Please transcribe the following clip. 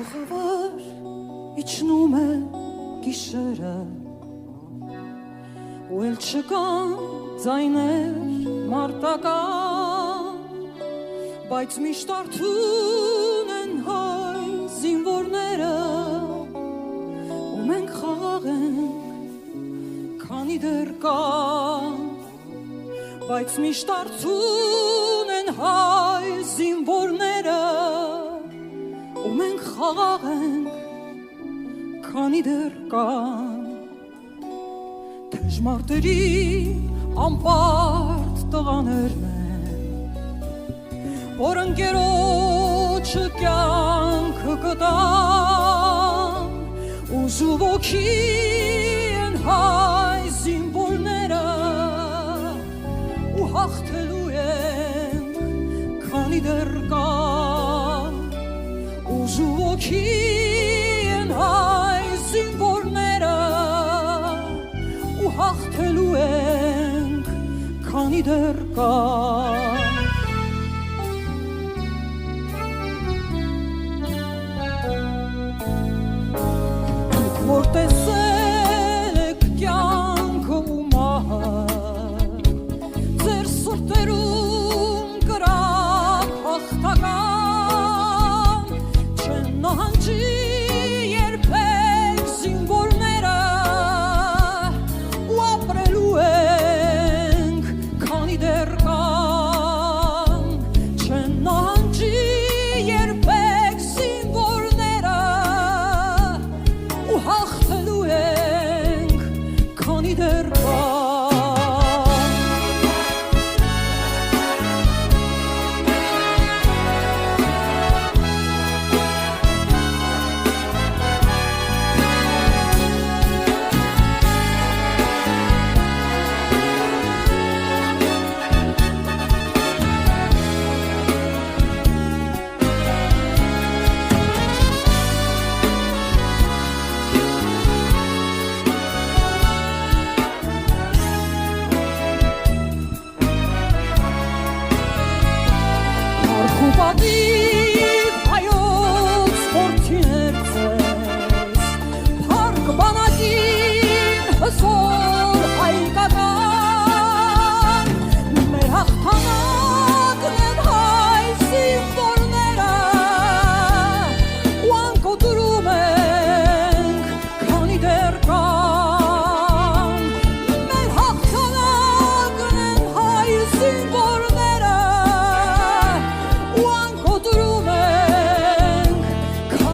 Ողվար իջնում է գիշերը ու էլ չկան ձայներ մարտական, բայց միշտ արթուն են հայ զինվորները ու մենք խաղաղ ենք, քանի դեռ կան, բայց միշտ արթուն են հայ զինվորները ու մենք խաղաղ ենք, քանի դեռ կան, թեժմարտերի անպարտ տղաներն են, որ ընկերոջը կյանքը կտան, ուժու ոգի են հայ զինվորները ու հաղթելու են, քանի դեռ կան, ուժու ոգի են հայ զինվորները ու հաղթելու ենք, քանի դեռ կան